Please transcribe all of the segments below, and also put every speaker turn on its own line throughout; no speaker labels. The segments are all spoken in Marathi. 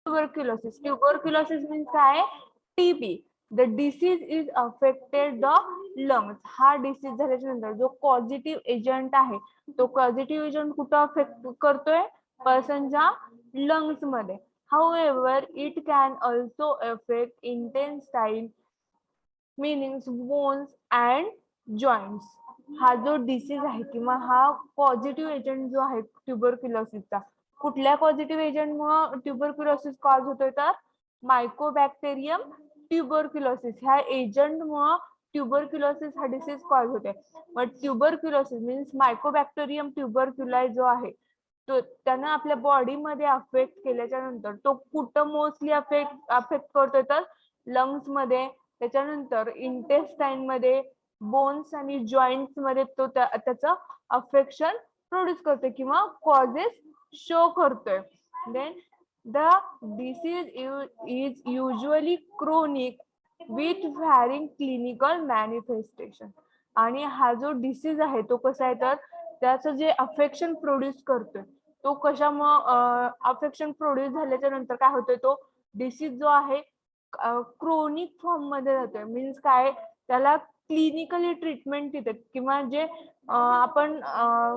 ट्युबरक्युलोसिस मीन्स काय? TB. The disease is affected the lungs. हा डिसीज झाल्याच्या नंतर जो पॉझिटिव्ह एजंट आहे तो पॉझिटिव्ह एजंट कुठं अफेक्ट करतोय? पर्सनच्या लंग्स मध्ये. However, it can also affect intestine, meanings bones and joints. हा जो डिसीज आहे किंवा हा पॉझिटिव्ह एजंट जो आहे ट्युबरक्युलोसिसचा, कुठल्या पॉझिटिव्ह एजंटमुळे ट्युबरक्युलोसिस कॉज होतोय? तर मायकोबॅक्टेरियम ट्युबरक्युलोसिस ह्या एजंटमुळे ट्युबरक्युलोसिस हा डिसीज कॉज होते. मग ट्युबरक्युलोसिस मीन्स मायकोबॅक्टेरियम ट्युबरक्युलाय जो आहे तो त्यानं आपल्या बॉडीमध्ये अफेक्ट केल्याच्या नंतर तो कुठं मोस्टली अफेक्ट करतोय? तर लंग्स मध्ये, त्याच्यानंतर इंटेस्टाईन मध्ये, बोन्स आणि जॉईंट्स मध्ये तो त्याचं अफेक्शन प्रोड्यूस करतोय किंवा कॉजेस शो करतोय. Then the disease is usually chronic with varying clinical manifestation. आणि हा जो डिसीज आहे तो कसा आहे? तर त्याचं जे अफेक्शन प्रोड्यूस करतोय तो कशामुळे अफेक्शन प्रोड्यूस झाल्याच्या नंतर काय होतोय? तो डिसीज जो आहे क्रोनिक फॉर्म मध्ये जातोय. मीन्स काय? त्याला क्लिनिकली ट्रीटमेंट देतात किंवा जे आपण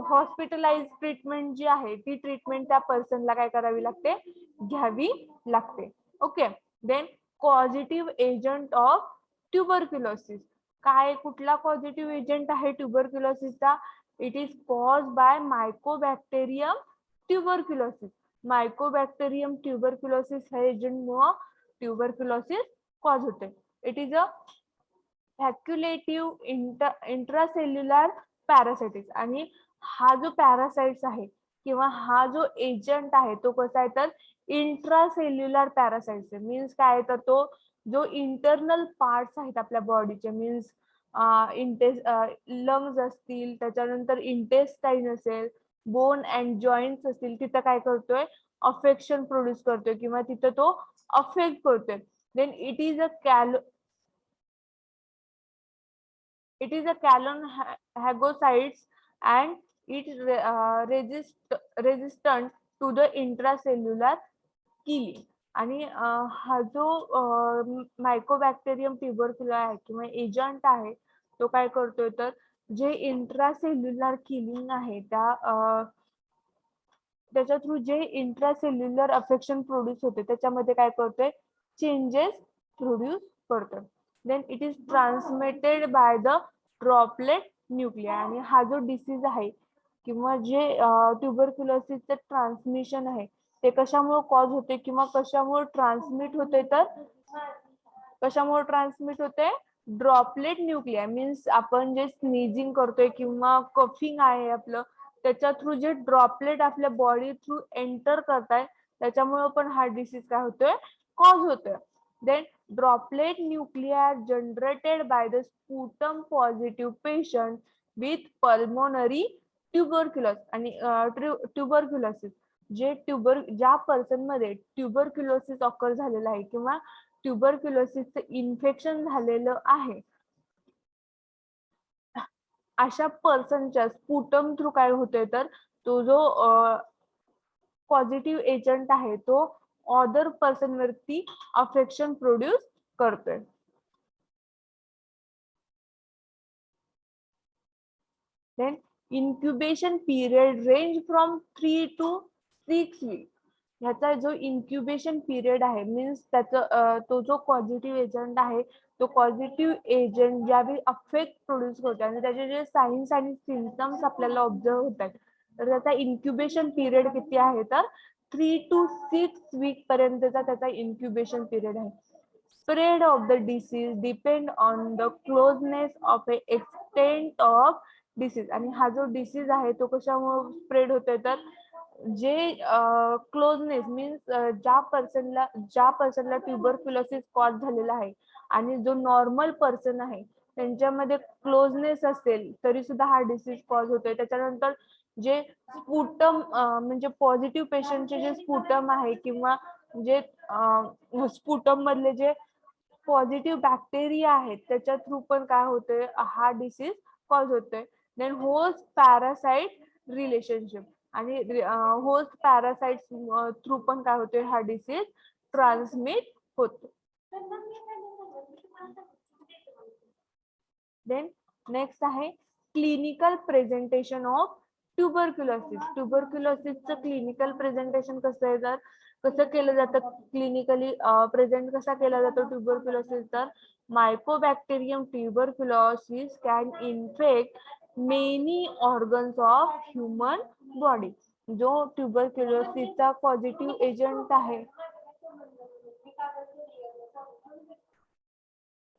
हॉस्पिटलाइज ट्रीटमेंट जी आहे ती ट्रीटमेंट त्या पर्सनला काय करावी लागते? घ्यावी लागते. Okay. Then positive agent of tuberculosis. काय? कुठला पॉझिटिव्ह एजंट आहे ट्युबरक्युलोसिसचा? It is cause by mycobacterium tuberculosis. Mycobacterium tuberculosis ह्या एजंटमुळे ट्युबरक्युलोसिस कॉज होते. It is a facultative intracellular parasites. आणि हा जो पॅरासाइट्स आहे किंवा हा जो एजंट आहे तो कसा आहे? तर इंट्रासेल्युलर पॅरासाइट्स आहे. मीन्स काय? तर तो जो इंटरनल पार्ट्स आहेत आपल्या बॉडीचे, मीन्स लंग्स असतील, त्याच्यानंतर इंटेस्टाईन असेल, बोन अँड जॉईंट्स असतील, तिथं काय करतोय? अफेक्शन प्रोड्यूस करतोय किंवा तिथं तो अफेक्ट करतोय. Then it is a calon hagocytes and it resistant to the intracellular killing. आणि हा जो मायकोबॅक्टेरियम ट्युबरक्युलाय आहे किंवा एजंट आहे तो काय करतोय? तर जे इंट्रासेल्युलर किलिंग आहे त्याच्या थ्रू जे इंट्रासेल्युलर अफेक्शन प्रोड्यूस होते त्याच्यामध्ये काय करतोय? चेंजेस प्रोड्यूस करतोय. Then it is transmitted by the droplet nuclei. आणि हा जो डिसीज आहे किंवा जे ट्युबरक्युलोसिसचं ट्रान्समिशन आहे ते कशामुळे कॉज होते किंवा कशामुळे ट्रान्समिट होते? तर कशामुळे ट्रान्समिट होते? ड्रॉपलेट न्यूक्लिया. मीन्स आपण जे स्नीजिंग करतोय किंवा कफिंग आहे आपलं त्याच्या थ्रू जे ड्रॉपलेट आपल्या बॉडी थ्रू एंटर करताय त्याच्यामुळे पण हा डिसीज काय होतोय? कॉज होतोय. Then droplet nuclei generated by the sputum positive patient with pulmonary tuberculosis. आणि ट्युबरक्युलोसिस ज्या पर्सन मध्ये ट्युबरक्युलोसिस ऑकर झालेला आहे किंवा ट्युबरक्युलोसिसचं इन्फेक्शन झालेलं आहे अशा पर्सनच्या स्पुटम थ्रू काय होतोय? तर तो जो पॉझिटिव्ह एजंट आहे तो अदर पर्सन वरती अफेक्शन प्रोड्यूस करतोय. Then incubation period range from 3 to 6 weeks. ह्याचा जो इन्क्युबेशन पिरियड आहे मीन्स त्याचं तो जो पॉझिटिव्ह एजंट आहे तो पॉझिटिव्ह एजंट ज्यावेळी अफेक्ट प्रोड्यूस करतो आणि त्याचे जे साइन्स आणि सिम्पटम्स आपल्याला ऑब्झर्व होतात तर त्याचा इन्क्युबेशन पिरियड किती आहे? तर 3 to 6 week पर्यंतचा त्याचा इन्क्युबेशन पिरियड आहे. Spread of the disease depend on the closeness of a extent of disease. आणि हा जो डिसीज आहे तो कशामुळे स्प्रेड होतोय? तर जे क्लोजनेस मीन्स ज्या पर्सनला ट्युबरक्युलोसिस कॉज झालेला आहे आणि जो नॉर्मल पर्सन आहे त्यांच्यामध्ये क्लोजनेस असेल तरी सुद्धा हा डिसीज कॉज होतोय. त्याच्यानंतर जे स्पुटम म्हणजे पॉझिटिव्ह पेशंटचे जे स्पुटम आहे किंवा जे स्पुटम मधले जे पॉझिटिव्ह बॅक्टेरिया आहेत त्याच्या थ्रू पण काय होतोय? हा डिसीज कॉज होतोय. Then host parasite relationship. आणि होस्ट पॅरासाइट थ्रू पण काय होतोय? हा डिसीज ट्रान्समिट होतो. देन नेक्स्ट आहे क्लिनिकल प्रेझेंटेशन ऑफ ट्युबरक्युलोसिस. ट्युबरक्युलोसिसचं क्लिनिकल प्रेझेंटेशन कसं आहे, तर कसं केलं जातं क्लिनिकली प्रेझेंट कसा केला जातो ट्युबरक्युलोसिस, तर Mycobacterium tuberculosis can infect many organs of human body. जो ट्युबरक्युलोसिसचा पॉझिटिव्ह एजंट आहे,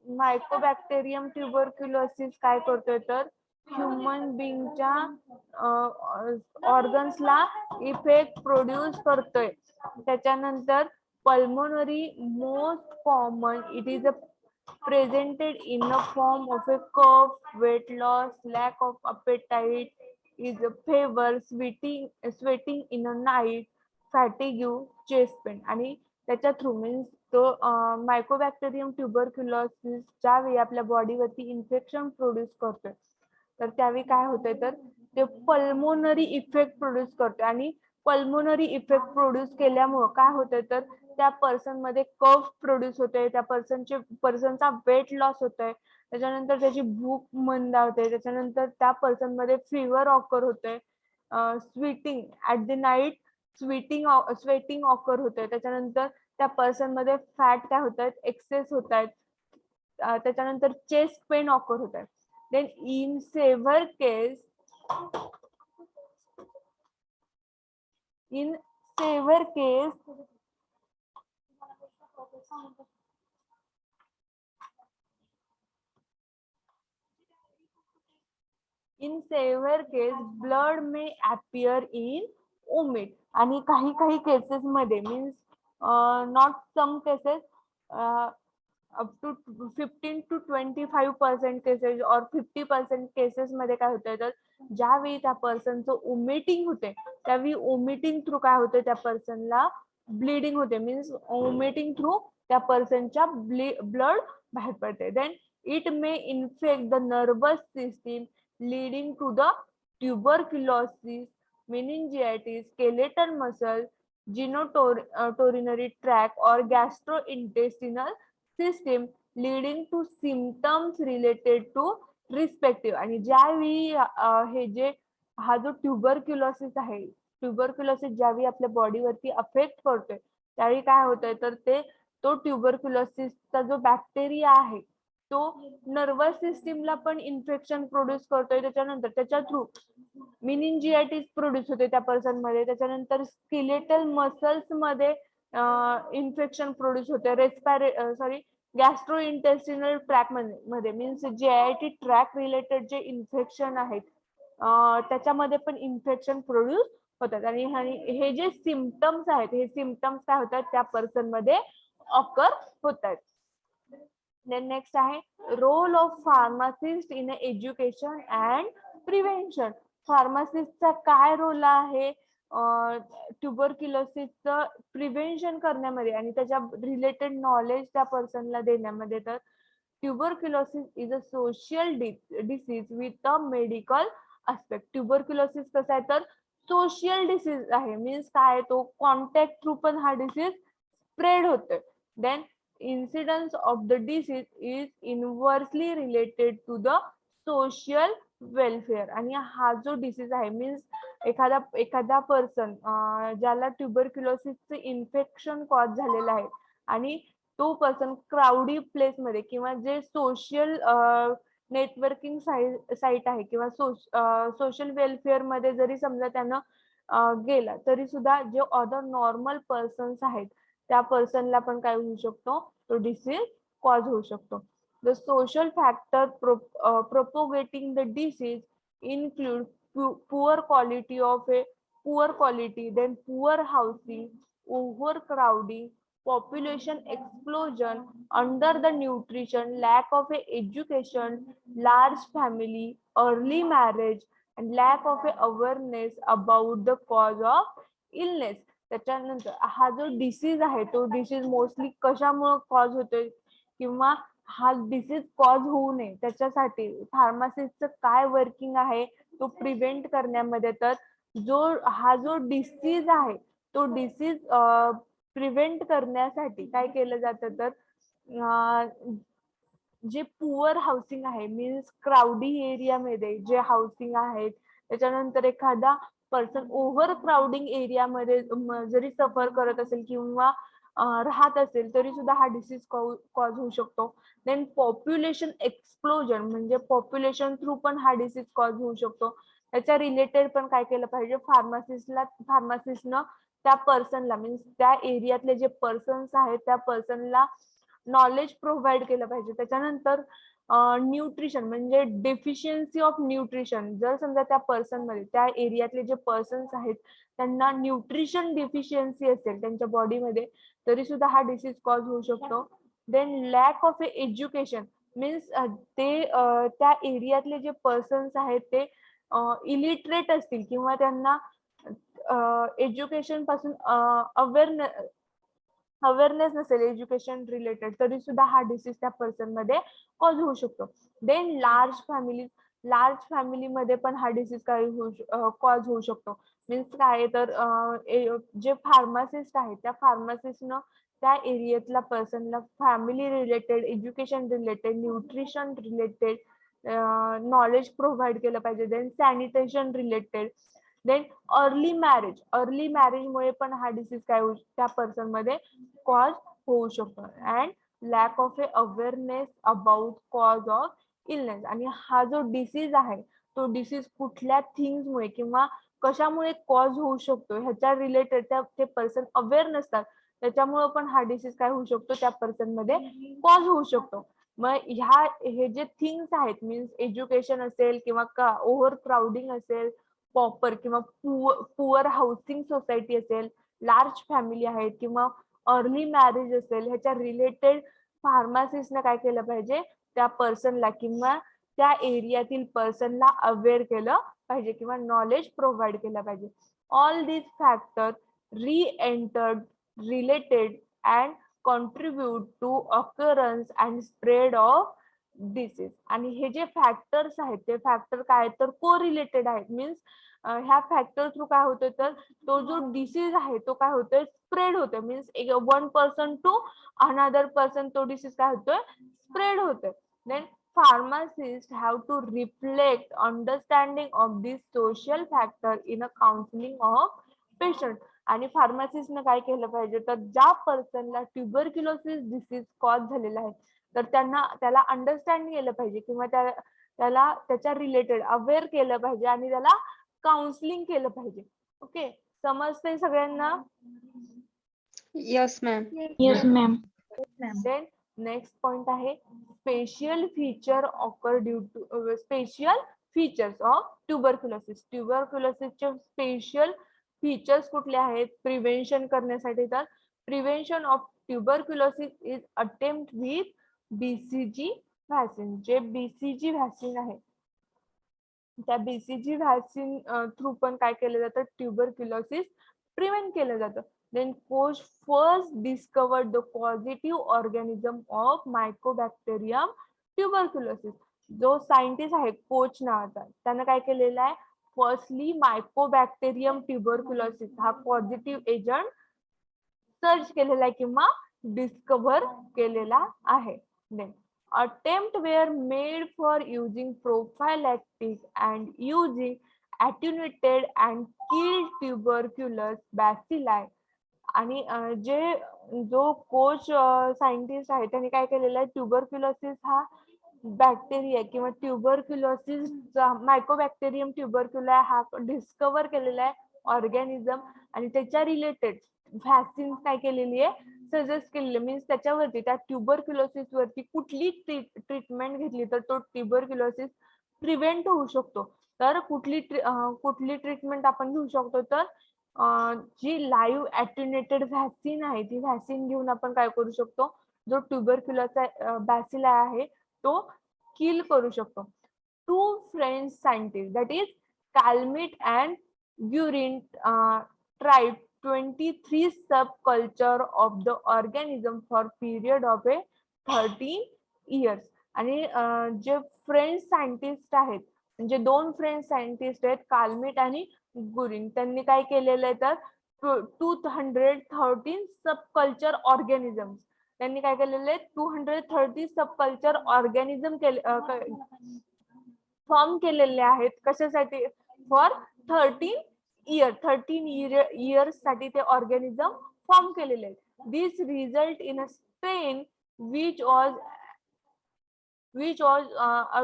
मायकोबॅक्टेरियम ट्युबरक्युलोसिस काय करतोय, तर ह्युमन बिंगच्या ऑर्गन्सला इफेक्ट प्रोड्यूस करतोय. त्याच्यानंतर pulmonary most common it is a presented in a form of a cough, weight loss, lack of appetite, is a fever, sweating in a night, fatigue, chest pain. आणि त्याच्या थ्रू मीन्स तो मायकोबॅक्टेरियम ट्युबरक्युलोसिस ज्यावेळी आपल्या बॉडीवरती इन्फेक्शन प्रोड्यूस करतोय, तर त्यावेळी काय होतंय, तर ते पल्मोनरी इफेक्ट प्रोड्यूस करतोय. आणि पल्मोनरी इफेक्ट प्रोड्यूस केल्यामुळं काय होतंय, तर त्या पर्सन मध्ये कफ प्रोड्यूस होते, त्या पर्सनचा वेट लॉस होतोय, त्याच्यानंतर त्याची भूक मंदावते, त्याच्यानंतर त्या पर्सन मध्ये फिवर ऑकर होतोय, sweating at the night sweating occur होतोय, त्याच्यानंतर त्या पर्सन मध्ये फॅट काय होत आहेत, एक्सेस होत आहेत, त्याच्यानंतर चेस्ट पेन ऑकर होत आहेत. Then in severe case in severe case blood may appear in vomit. आणि काही केसेस मध्ये means not some cases up to 15 to 25% cases और 50% केसेस मध्ये काय होतंय, तर ज्यावेळी त्या पर्सनचं ओमिटिंग होते, त्यावेळी ओमिटिंग थ्रू काय होते, त्या पर्सनला ब्लिडिंग होते, मीन्स ओमिटिंग थ्रू त्या पर्सनच्या ब्लड बाहेर पडते. Then it may infect the nervous system leading to the tuberculosis, meningitis, skeletal muscle, genitourinary tract or gastrointestinal system, leading to symptoms related to respective. आणि ज्यावेळी हे जे हा जो ट्युबरक्युलोसिस आहे, ट्युबरक्युलोसिस ज्यावेळी आपल्या बॉडीवरती अफेक्ट करतोय, त्यावेळी काय होतंय, तर तो ट्युबरक्युलोसिसचा जो बॅक्टेरिया आहे, तो नर्वस सिस्टीमला पण इन्फेक्शन प्रोड्यूस करतोय, त्याच्यानंतर त्याच्या थ्रू मिनिंजियाटिस प्रोड्यूस होते त्या पर्सन मध्ये, त्याच्यानंतर स्केलेटल मसल्स मध्ये इन्फेक्शन प्रोड्यूस होते, गॅस्ट्रो इंटेस्टिनल ट्रॅक मध्ये मीन्स GIT ट्रॅक रिलेटेड जे इन्फेक्शन आहेत त्याच्यामध्ये पण इन्फेक्शन प्रोड्यूस होतात. आणि हे जे सिम्पटम्स आहेत, हे सिम्पटम्स काय होतात, त्या पर्सन मध्ये ऑकर होतात. Then next आहे role of pharmacist in education and prevention. फार्मासिस्टचा काय रोल आहे ट्युबरक्युलोसिसचं प्रिव्हेन्शन करण्यामध्ये आणि त्याच्या रिलेटेड नॉलेज त्या पर्सनला देण्यामध्ये. तर tuberculosis is a social disease with a medical aspect. Tuberculosis कसं आहे, तर सोशल डिसीज आहे, मीन्स काय, तो कॉन्टॅक्ट थ्रू पण हा डिसीज स्प्रेड होतोय. Then incidence of the disease is inversely related to the social welfare. आणि हा जो डिसीज आहे मीन्स एखादा पर्सन ज्याला ट्युबरक्युलोसिसचे इन्फेक्शन कॉज झालेलं आहे आणि तो पर्सन क्राउडी प्लेस मध्ये किंवा जे सोशल नेटवर्किंग साईट आहे किंवा सोशल वेलफेअर मध्ये जरी समजा त्यानं गेला, तरी सुद्धा जे अदर नॉर्मल पर्सन्स आहेत त्या पर्सनला पण काय होऊ शकतो, तो डिसीज कॉज होऊ शकतो. The social factor propagating the disease include poor quality, then poor housing, over crowding, population explosion, under the nutrition, lack of education, large family, early marriage, and lack of awareness about the cause of illness. त्याच्यानंतर हा जो डिसीज आहे, तो डिसीज मोस्टली कशामुळे कॉज होतोय किंवा हा डिसीज कॉज होऊ नये त्याच्यासाठी फार्मासिस्टचं काय वर्किंग आहे तो प्रिव्हेंट करण्यामध्ये. तर जो डिसीज आहे, तो डिसीज प्रिव्हेंट करण्यासाठी काय केलं जातं तर जे पुअर हाऊसिंग आहे मीन्स क्राऊडी एरियामध्ये जे हाऊसिंग आहेत, त्याच्यानंतर एखादा पर्सन ओव्हर क्राऊडिंग एरियामध्ये जरी सफर करत असेल किंवा राहत असेल तरी सुद्धा हा डिसीज कॉज होऊ शकतो. देन पॉप्युलेशन एक्सप्लोजन म्हणजे पॉप्युलेशन थ्रू पण हा डिसीज कॉज होऊ शकतो. त्याच्या रिलेटेड पण काय केलं पाहिजे, फार्मासिस्टनं त्या पर्सनला मीन्स त्या एरियातले जे पर्सन्स आहेत त्या पर्सनला नॉलेज प्रोव्हाइड केलं पाहिजे. त्याच्यानंतर न्यूट्रिशन म्हणजे डेफिशियन्सी ऑफ न्यूट्रिशन, जर समजा त्या पर्सन मध्ये त्या एरियातले जे पर्सन्स आहेत त्यांना न्यूट्रिशन डेफिशियन्सी असेल त्यांच्या बॉडीमध्ये तरी सुद्धा हा डिसीज कॉज होऊ शकतो. Then lack of education means ते त्या एरियातले जे पर्सन्स आहेत ते इलिटरेट असतील किंवा त्यांना एज्युकेशन पासून अवेअरनेस नसेल एज्युकेशन रिलेटेड तरी सुद्धा हा डिसीज त्या पर्सन मध्ये कॉज होऊ शकतो. देन लार्ज फॅमिलीमध्ये पण हा डिसीज काय कॉज होऊ शकतो. मीन्स काय तर जे फार्मासिस्ट आहेत त्या फार्मासिस्टनं त्या एरियातल्या पर्सनला family related, education related, nutrition related knowledge provide केलं पाहिजे. Then sanitation related. Then early मॅरेजमुळे पण हा डिसीज काय होऊ त्या पर्सन मध्ये कॉज होऊ शकतो. And lack of awareness about cause of illness. आणि हा जो डिसीज आहे तो डिसीज कुठल्या थिंग्समुळे किंवा कशामुळे कॉज होऊ शकतो ह्याच्या रिलेटेड ते पर्सन अवेअर नसतात, त्याच्यामुळे पण हा डिसीज काय होऊ शकतो त्या पर्सन मध्ये कॉज होऊ शकतो. मग हे जे थिंग्स आहेत मीन्स एज्युकेशन असेल किंवा ओव्हर क्राऊडिंग असेल, पॉपर किंवा पुअर हाऊसिंग सोसायटी असेल, लार्ज फॅमिली आहेत किंवा अर्ली मॅरेज असेल, ह्याच्या रिलेटेड फार्मासिस्टने काय केलं पाहिजे त्या पर्सनला किंवा त्या एरियातील पर्सनला अवेअर केलं पाहिजे किंवा नॉलेज प्रोव्हाइड केलं पाहिजे. All these factor re-entered, related and contribute to occurrence and spread of disease. आणि हे जे फॅक्टर्स आहेत ते फॅक्टर काय तर कोरिलेटेड आहेत. मीन्स ह्या फॅक्टर थ्रू काय होतोय तर तो जो डिसीज आहे तो काय होतोय स्प्रेड होतोय. Means one person to another person तो डिसीज काय होतोय स्प्रेड होतोय. Then pharmacists have to reflect understanding of this social factor in a counseling of patient. आणि फार्मासिस्टने काय केलं पाहिजे तर ज्या पर्सनला ट्युबरक्युलोसिस डिसीज कॉज झालेला आहे तर त्याला अंडरस्टँड केलं पाहिजे किंवा त्याला त्याच्या रिलेटेड अवेअर केलं पाहिजे आणि त्याला काउन्सिलिंग केलं पाहिजे. ओके, समजतंय सगळ्यांना?
Yes ma'am.
Yes, ma'am.
Then next point आहे special feature occur due to special features of tuberculosis. ट्युबरक्युलोसिसचे स्पेशल फीचर्स कुठले आहेत प्रिव्हेन्शन करण्यासाठी तर prevention of tuberculosis is attempt with BCG vaccine. जे बीसीजी व्हॅक्सिन आहे त्या बीसीजी व्हॅक्सिन थ्रू पण काय केलं जातं ट्युबरक्युलोसिस प्रिव्हेंट केलं जातं. Then Koch first discovered the positive organism of Mycobacterium tuberculosis. जो सायंटिस्ट आहे कोच नावाचा त्यानं काय केलेलं आहे फर्स्टली मायकोबॅक्टेरियम ट्युबरक्युलोसिस हा पॉझिटिव्ह एजंट सर्च केलेला आहे किंवा डिस्कव्हर केलेला आहे. Then attempt were made for using prophylactic and using attenuated and killed tuberculous bacilli. आणि जो कोच सायंटिस्ट आहे त्यांनी काय केलेलं आहे ट्युबरक्युलोसिस हा बॅक्टेरिया किंवा ट्युबरक्युलोसिस मायकोबॅक्टेरियम ट्युबरक्युला हा डिस्कव्हर केलेला आहे ऑर्गॅनिझम आणि त्याच्या रिलेटेड व्हॅक्सिन काय केलेली आहे सजेस्ट केलेली. मीन्स त्याच्यावरती त्या ट्युबरक्युलोसिस वरती कुठली ट्रीटमेंट घेतली तर तो ट्युबरक्युलोसिस प्रिव्हेंट होऊ शकतो. तर कुठली ट्रीटमेंट आपण घेऊ शकतो तर जी लाईव्ह ॲट्युनेटेड व्हॅक्सिन आहे ती व्हॅक्सिन घेऊन आपण काय करू शकतो जो ट्युबरक्युलोसचा बॅसिला आहे तो किल करू शकतो. 2 French scientist that is Calmette and Guerin tried 23 subculture of the organism for period of 13 years. आणि जे फ्रेंच सायंटिस्ट आहेत म्हणजे 2 फ्रेंच सायंटिस्ट आहेत कॅल्मिट आणि गुरिन त्यांनी काय केलेलं आहे तर 213 सबकल्चर ऑर्गॅनिझम. त्यांनी काय केलेले 230 सबकल्चर ऑर्गॅनिझम फॉर्म केलेले आहेत. कशासाठी? फॉर 13 इयर्स साठी ते ऑर्गॅनिझम फॉर्म केलेले आहेत. This result in a strain which was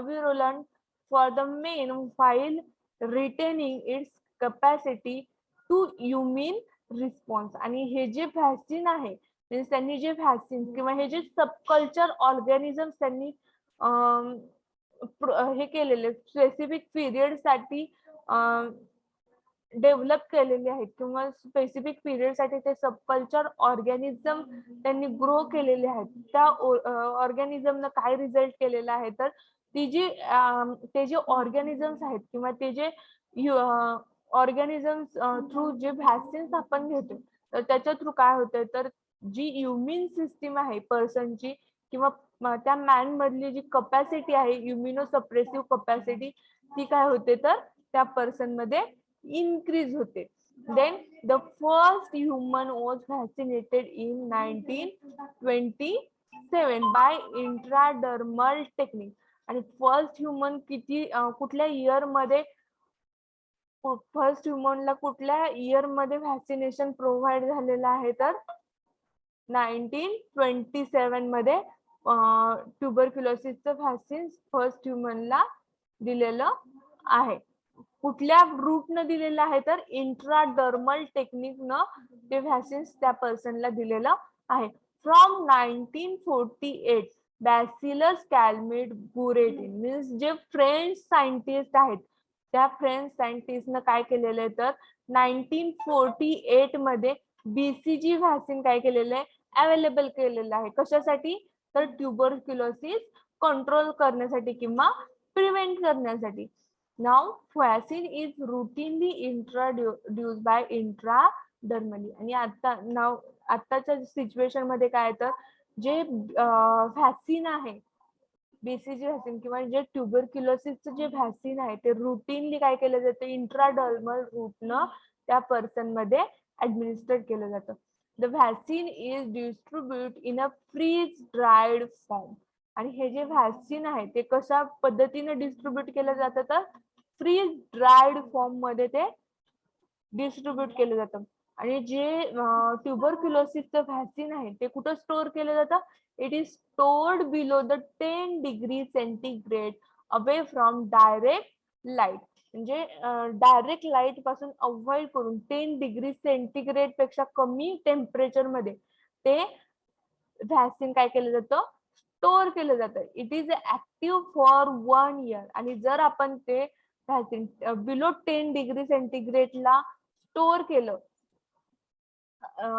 virulent for the main while retaining its capacity to immune response. आणि हे जे व्हॅक्सिन आहे, त्यांनी जे व्हॅक्सिन किंवा हे जे सबकल्चर ऑर्गॅनिझम त्यांनी हे केलेले स्पेसिफिक पिरियड साठी डेव्हलप केलेले आहेत किंवा स्पेसिफिक पिरियड साठी ते सबकल्चर ऑर्गॅनिझम त्यांनी ग्रो केलेले आहेत. त्या ऑर्गॅनिझमनं काय रिझल्ट केलेला आहे, तर ते जे ऑर्गॅनिझम्स आहेत किंवा ते जे ऑर्गॅनिझम्स थ्रू जे व्हॅक्सिन्स आपण घेतो, तर त्याच्या थ्रू काय होतंय, तर जी इम्युन सिस्टीम आहे पर्सनची किंवा त्या मॅन मधली जी कपॅसिटी आहे इम्युनो सप्रेसिव्ह कपॅसिटी, ती काय होते, तर त्या पर्सन मध्ये इनक्रीज होते. Then the first human was vaccinated in 1927 by intradermal technique. आणि फर्स्ट ह्युमन कुठल्या इयर मध्ये, फर्स्ट ह्युमनला कुठल्या इयर मध्ये व्हॅक्सिनेशन प्रोव्हाइड झालेलं आहे, तर 1927 मध्ये ट्युबरक्युलोसिसचं व्हॅक्सिन फर्स्ट ह्युमनला दिलेलं आहे. कुठल्या रूटनं दिलेलं आहे, तर इंट्राडर्मल टेक्निकनं ते व्हॅक्सिन त्या पर्सनला दिलेलं आहे. फ्रॉम 1948 बॅसिलस कॅल्मेट बुरेटिन मीन्स जे फ्रेंच सायंटिस्ट आहेत, त्या फ्रेंच सायंटिस्टनं काय केलेलं आहे, तर 1948 मध्ये BCG व्हॅक्सिन काय केलेलं आहे, अवेलेबल केलेलं आहे. कशासाठी? तर ट्युबरक्युलोसिस कंट्रोल करण्यासाठी किंवा प्रिव्हेंट करण्यासाठी. Now vaccine is routinely introduced by intradermally. आणि आताच्या सिच्युएशन मध्ये काय, तर जे व्हॅक्सिन आहे BCG व्हॅक्सिन किंवा जे ट्युबरक्युलोसिसचं जे व्हॅक्सिन आहे, ते रुटीनली काय केलं जातं, इंट्राडर्मल रूटनं त्या पर्सन मध्ये ऍडमिनिस्टर केलं जातं. The vaccine is distribute in a freeze dried form. आणि हे जे व्हॅक्सिन आहे ते कशा पद्धतीने डिस्ट्रीब्युट केलं जातं, तर फ्रीज ड्राईड फॉर्म मध्ये ते डिस्ट्रीब्युट केलं जातं. आणि जे ट्युबरक्युलोसिसचं व्हॅक्सिन आहे ते कुठं स्टोअर केलं जातं, it is stored below the 10 degree centigrade away from direct light. म्हणजे डायरेक्ट लाईट पासून अवॉइड करून 10 डिग्री सेंटीग्रेड पेक्षा कमी टेम्परेचर मध्ये ते व्हॅक्सिन काय केलं जातं, स्टोअर केलं जातं. It is active for 1 year. आणि जर आपण ते व्हॅक्सिन बिलो 10 डिग्री सेंटीग्रेडला स्टोअर केलं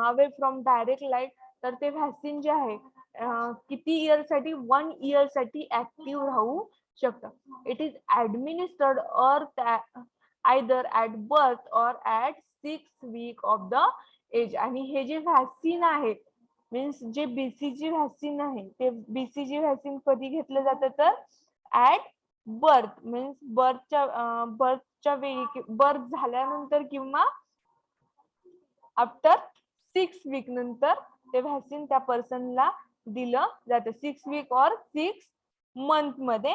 अवे फ्रॉम डायरेक्ट लाईट, तर ते व्हॅक्सिन जे आहे किती इयर साठी, 1 इयर साठी ऍक्टिव्ह राहू शकतं. It is administered either at birth or at 6 week of the age. आणि हे जे व्हॅक्सिन आहे मीन्स जे BCG व्हॅक्सिन आहे, ते BCG व्हॅक्सिन कधी घेतलं जातं, तर ऍट बर्थ मीन्स बर्थच्या वेळी, बर्थ झाल्यानंतर किंवा आफ्टर 6 वीक नंतर ते व्हॅक्सिन त्या पर्सनला दिलं जातं. 6 वीक और 6 मंथ मध्ये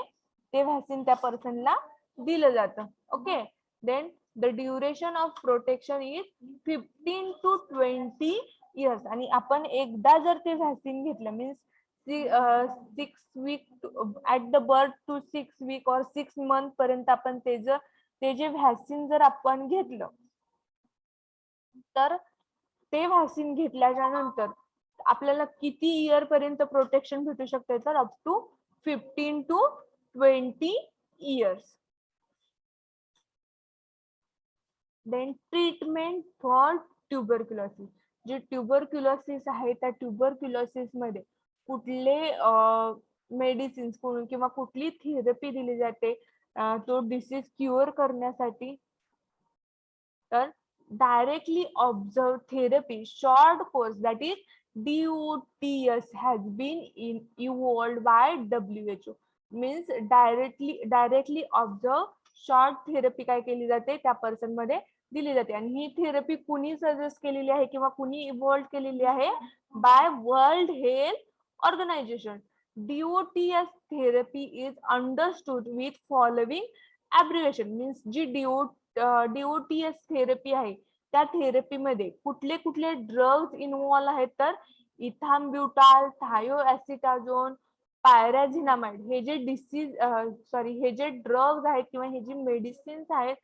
ते व्हॅक्सिन त्या पर्सनला दिलं जातं. Okay. Then the duration of protection is 15 to 20 years. आणि आपण एकदा जर ते व्हॅक्सिन घेतलं means 6 week at the birth to 6 week और 6 मंथ पर्यंत आपण ते जे व्हॅक्सिन जर आपण घेतलं, तर ते व्हॅक्सिन घेतल्याच्या नंतर आपल्याला किती इयर पर्यंत प्रोटेक्शन भेटू शकते, तर up to 15 to 20 years. Then treatment for tuberculosis. जे ट्युबरक्युलोसिस आहे त्या ट्युबरक्युलोसिस मध्ये कुठले मेडिसिन्स किंवा कुठली थेरपी दिली जाते तो डिसीज क्युअर करण्यासाठी, तर directly observed therapy short course, that is DOTS, has been evolved by WHO. means directly observe short therapy काय केली जाते त्या पर्सन मध्ये दिली जाते. आणि ही थेरपी कुणी सजेस्ट केलेली आहे किंवा कुणी इव्हॉल्व केलेली आहे? By World Health Organization. DOTS therapy is understood with following abbreviation. Means जी DOTS थेरपी आहे त्या थेरपीमध्ये कुठले कुठले ड्रग्ज इन्व्हॉल्व आहेत? तर इथाम्ब्युटाल, थायोएसिटाझोन, पायराझिनामाइड हे जे हे जे ड्रग्ज आहेत किंवा हे जे मेडिसिन्स आहेत,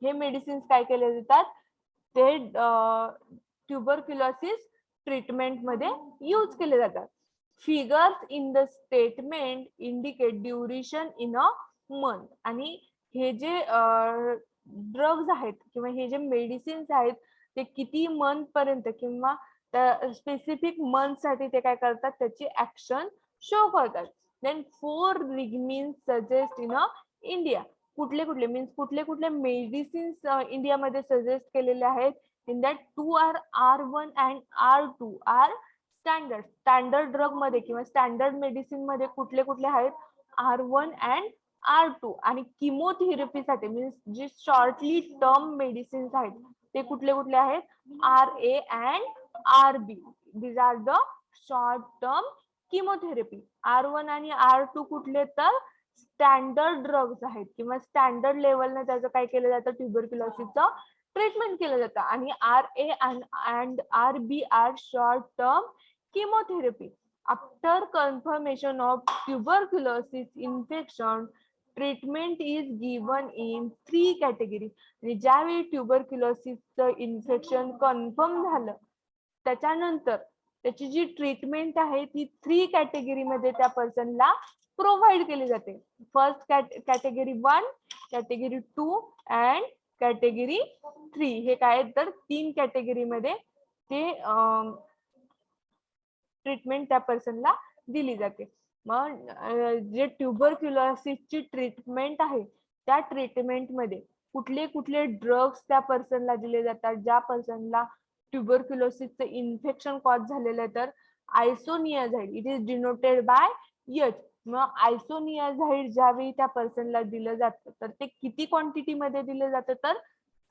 हे मेडिसिन्स काय केले जातात? ते ट्युबरक्युलोसिस ट्रीटमेंट मध्ये यूज केले जातात. Figures in the statement indicate duration in a month. आणि हे जे ड्रग्ज आहेत किंवा हे जे मेडिसिन्स आहेत ते किती मंथ पर्यंत किंवा स्पेसिफिक मंथ साठी ते काय करतात? त्याची ऍक्शन शो करतात. Then 4 regimens suggest in a India. कुठले कुठले मीन्स कुठले कुठले मेडिसिन्स इंडियामध्ये सजेस्ट केलेले आहेत? In that 2 are R1 and R2 are standard. Standard drug मध्ये किंवा स्टँडर्ड मेडिसिन मध्ये कुठले कुठले आहेत? R1 and R2. आणि किमोथेरपीसाठी मीन्स जे शॉर्टली टर्म मेडिसिन्स आहेत ते कुठले कुठले आहेत? RA and RB. these are the short term chemotherapy. R1 आणि R2 कुठले? तर स्टँडर्ड ड्रग्ज आहेत किंवा स्टँडर्ड लेवलने त्याचं काय केलं जातं? ट्युबरक्युलोसिसचं ट्रीटमेंट केलं जातं. आणि RA and RB are short term chemotherapy. After confirmation of tuberculosis infection, treatment is given in 3 categories. आणि ज्यावेळी ट्युबरक्युलोसिसचं इन्फेक्शन कन्फर्म झालं त्याच्यानंतर त्याची जी ट्रीटमेंट आहे ती 3 कॅटेगरी मध्ये त्या पर्सनला प्रोव्हाइड केली जाते. First category 1, category 2 and category 3. हे काय? तर 3 कॅटेगरी मध्ये ते ट्रीटमेंट त्या पर्सनला दिली जाते. मग जे ट्युबरक्युलोसिसची ट्रीटमेंट आहे त्या ट्रीटमेंट मध्ये कुठले कुठले ड्रग्स त्या पर्सनला दिले जातात? ज्या पर्सनला ट्युबरक्युलोसिसचं इन्फेक्शन कॉज झालेलं आहे तर isoniazid. It is denoted by H. मग आयसोनियाझाइड ज्यावेळी त्या पर्सनला दिलं जातं तर ते किती क्वांटिटी मध्ये दिलं जातं? तर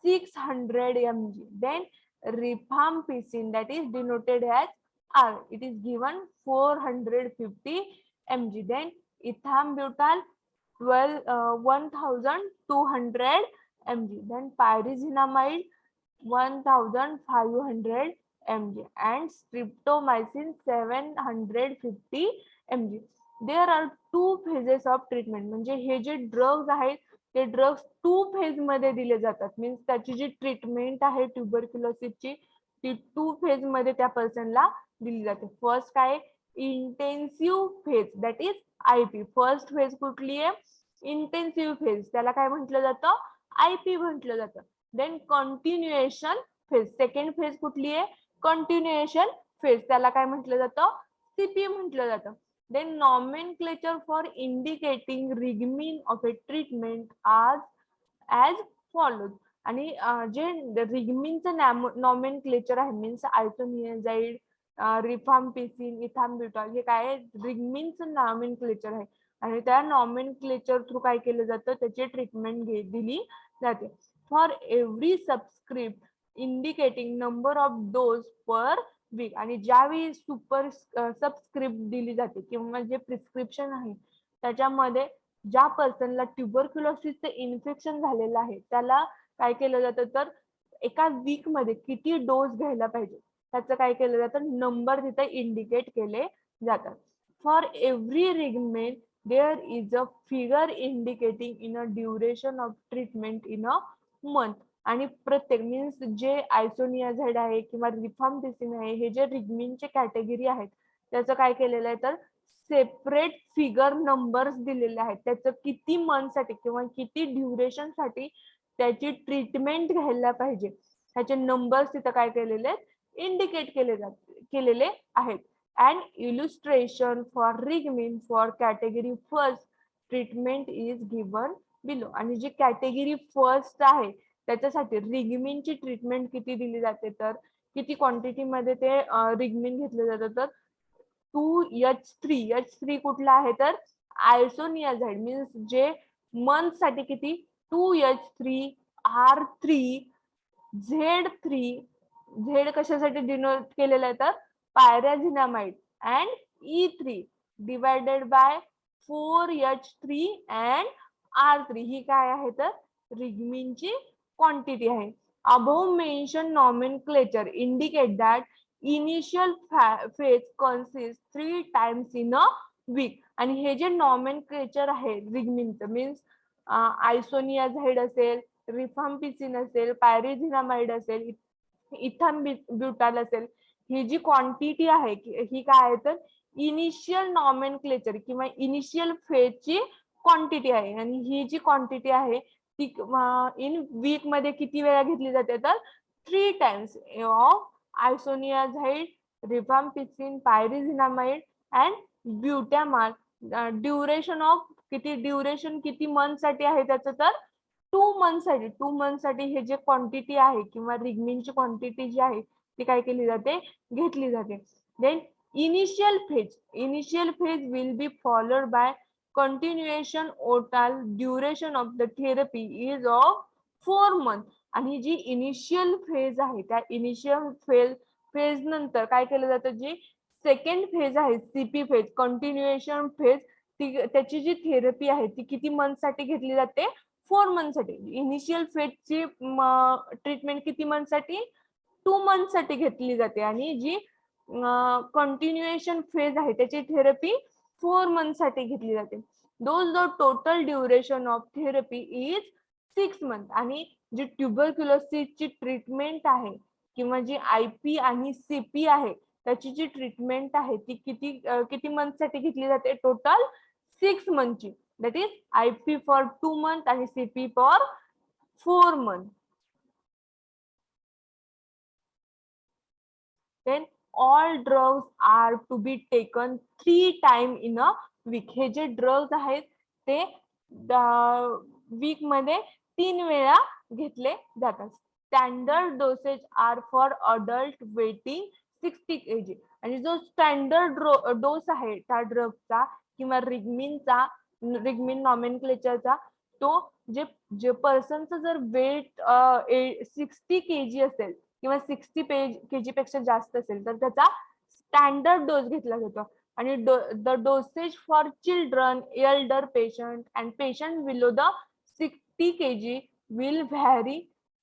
600 mg. Then rifampicin that is denoted as R. It is given 450 mg. Then ethambutol 1200 mg. Then pyrazinamide 1500 mg and streptomycin 750 mg. There are 2 phases of treatment. म्हणजे हे जे ड्रग्ज आहेत ते ड्रग्ज 2 फेज मध्ये दिले जातात. मीन्स त्याची जी ट्रीटमेंट आहे ट्युबरक्युलोसिसची ती 2 फेज मध्ये त्या पर्सनला दिली जाते. फर्स्ट काय? Intensive phase that is IP. First phase कुठली आहे? Intensive phase. त्याला काय म्हटलं जातं? IP म्हटलं जातं. Then continuation phase. Second phase कुठली आहे? Continuation phase. त्याला काय म्हटलं जातं? CP म्हटलं जातं. Then nomenclature for indicating regimen of a treatment as follows. आणि जे रिगमिनचं नॉमेनक्लेचर आहे मीन्स आयसोनियाझाइड, रिफाम्पिसिन, इथाम्ब्युटॉल हे काय? रिगमिनचं नॉमेनक्लेचर आहे. आणि त्या नॉमेनक्लेचर थ्रू काय केलं जातं? त्याची ट्रीटमेंट दिली जाते. For every subscript indicating number of dose per weak. आणि ज्यावेळी सबस्क्रिप्ट दिली जाते किंवा जे प्रिस्क्रिप्शन आहे त्याच्यामध्ये ज्या पर्सनला ट्युबरक्युलोसिसचं इन्फेक्शन झालेलं आहे त्याला काय केलं जातं? तर एका वीक मध्ये किती डोस घ्यायला पाहिजे त्याचं काय केलं जातं? नंबर तिथे इंडिकेट केले जातात. For every regimen there is a figure indicating in a duration of treatment in a month. आणि प्रत्येक मीन्स जे आयसोनियाझाइड आहे किंवा रिफाम्पिसिन आहे हे जे रिगमिनचे कॅटेगरी आहेत त्याचं काय केलेलं आहे? तर सेपरेट फिगर नंबर्स दिलेले आहेत. त्याचं किती मंथसाठी किंवा किती ड्युरेशन साठी त्याची ट्रीटमेंट घ्यायला पाहिजे ह्याचे नंबर्स तिथं काय केलेले आहेत? इंडिकेट केलेले आहेत. And illustration for regimen for category first treatment is given below. आणि जी कॅटेगरी फर्स्ट आहे त्याच्यासाठी रिगमिनची ट्रीटमेंट किती दिली जाते? तर किती क्वांटिटी मध्ये ते रिगमिन घेतलं जातं? तर 2H3. H3 कुठला आहे? तर आयसोनियाझाइड. मीन्स जे मंथ साठी किती? 2H3 R3 Z3 झेड कशासाठी डिनोट केलेलं आहे तर pyrazinamide and E3 divided by 4H3 and R3 ही काय आहे तर रिग्मिनची क्वांटिटी आहे. Above mention nomenclature indicate that initial phase consist 3 times in a week. आणि हे जे नॉमेनक्लेचर आहे रिग्मिनचं मीन्स आयसोनियाझाइड असेल, रिफाम्पिसिन असेल, पायरिझिनामाइड असेल, इथान ब्युटाल असेल, ही जी क्वांटिटी आहे ही काय आहे तर इनिशियल नॉमेनक्लेचर किंवा इनिशियल फेजची क्वांटिटी आहे. आणि ही जी क्वांटिटी आहे ती इन वीक मध्ये किती वेळा घेतली जाते तर 3 times of isoniazid, rifampicin, pyrazinamide and ब्युटॅमाल. ड्युरेशन ऑफ ड्युरेशन किती मंथ साठी आहे त्याचं तर 2 मंथ साठी हे जे क्वांटिटी आहे किंवा रिग्मिनची क्वांटिटी जी आहे ती काय केली जाते घेतली जाते. Then initial phase will be followed by continuation total duration of the therapy is of 4 month. आणि जी इनिशियल फेज आहे त्या इनिशियल फेज नंतर काय केलं जातं जी सेकंड फेज आहे सीपी फेज कंटिन्युएशन फेज त्याची जी थेरपी आहे ती किती मंथ साठी घेतली जाते 4 मंथ साठी. इनिशियल फेजची ट्रीटमेंट किती मंथ साठी 2 मंथ साठी घेतली जाते आणि जी कंटिन्युएशन फेज आहे त्याची थेरपी 4 मंथ साठी घेतली जाते. The total duration of therapy is 6 month. आणि जी ट्युबरक्युलोसिसची ट्रीटमेंट आहे किंवा जी आयपी आणि सीपी आहे त्याची जी ट्रीटमेंट आहे ती किती मंथ साठी घेतली जाते टोटल 6 मंथची. That is IP for 2 month आणि CP for 4 month. Then all drugs are to be taken 3 times in a week. हे जे ड्रग्स आहेत ते वीक मध्ये 3 वेळा घेतले जातात. Standard dosage are for adult weighing 60 kg. आणि जो स्टँडर्ड डोस आहे त्या ड्रगचा किंवा रिग्मिन नॉमेनक्लेचरचा तो जे पर्सनचं जर वेट 60 kg असेल किंवा 60 kg पेक्षा जास्त असेल तर त्याचा स्टँडर्ड डोस घेतला जातो. आणि the dosage for children, elder patient and patient below the 60 kg will vary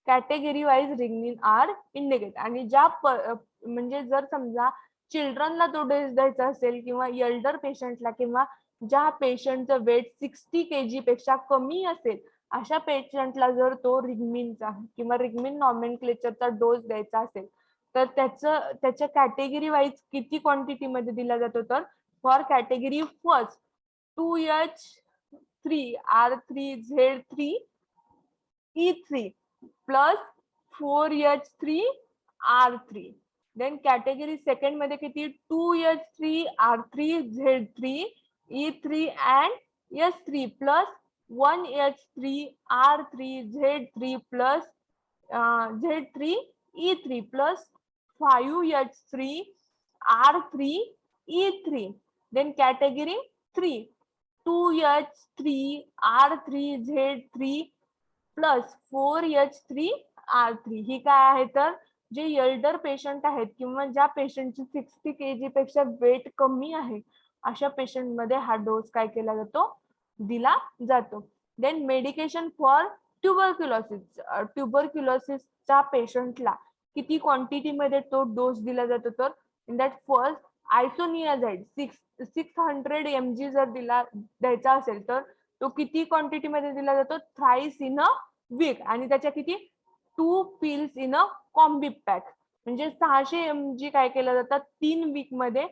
category wise regimen are indicate. आणि ज्या म्हणजे जर समजा चिल्ड्रनला तो डोस द्यायचा असेल किंवा एल्डर पेशंटला किंवा ज्या पेशंटचं वेट 60 kg पेक्षा कमी असेल अशा पेशंटला जर तो रिग्मिनचा किंवा रिग्मिन नॉमेनक्लेचरचा डोस द्यायचा असेल तर त्याच्या कॅटेगरी वाईज किती क्वांटिटी मध्ये दिला जातो तर for category first 2H3 R3 Z3 E3 plus 4H3 R3. Then category second मध्ये किती 2H3 R3 Z3 E3 and S3 plus 1H3 R3 Z3 plus Z3 E3 plus 5H3 R3 E3. Then category 3 2H3 R3 Z3 plus 4H3 R3. ही काय आहे तर जे एल्डर पेशंट आहेत किंवा ज्या पेशंटची 60 kg पेक्षा वेट कमी आहे अशा पेशंट मध्ये हा डोस काय केला जातो दिला जातो. देन मेडिकेशन फॉर ट्युबरक्युलोसिसच्या पेशंटला किती क्वांटिटी मध्ये तो डोस दिला जातो तर इन दॅट फर्स्ट आयसोनियाझाइड 600 mg जर द्यायचा असेल तर तो किती क्वांटिटी मध्ये दिला जातो थ्राइस इन अ वीक. आणि त्याच्या किती 2 pills in a combi pack. म्हणजे 600 mg काय केलं जातात 3 वीक मध्ये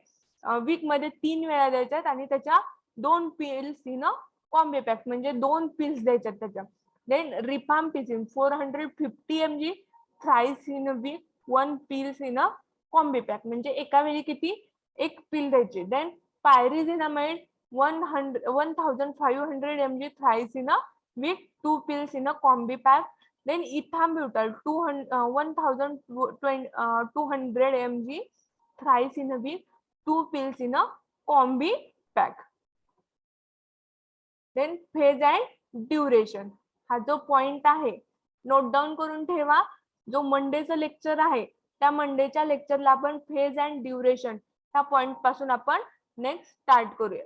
3 वेळा द्यायच्यात आणि त्याच्या 2 pills in a combi pack म्हणजे 2 पिल्स द्यायच्यात त्याच्या. देन rifampicin 450 mg thrice in a week 1 pills in a combi pack म्हणजे एका वेळी किती एक पिल द्यायची. देन pyrazinamide 1500 mg thrice in a week 2 pills in a combi pack. Then ethambutol 1200 mg thrice in a week 2 pills in a combi pack. Then phase and duration हा जो पॉइंट आहे नोट डाउन करून ठेवा. जो मंडेचं लेक्चर आहे त्या मंडेच्या लेक्चरला आपण फेज अँड ड्युरेशन ह्या पॉइंट पासून आपण नेक्स्ट स्टार्ट करूया.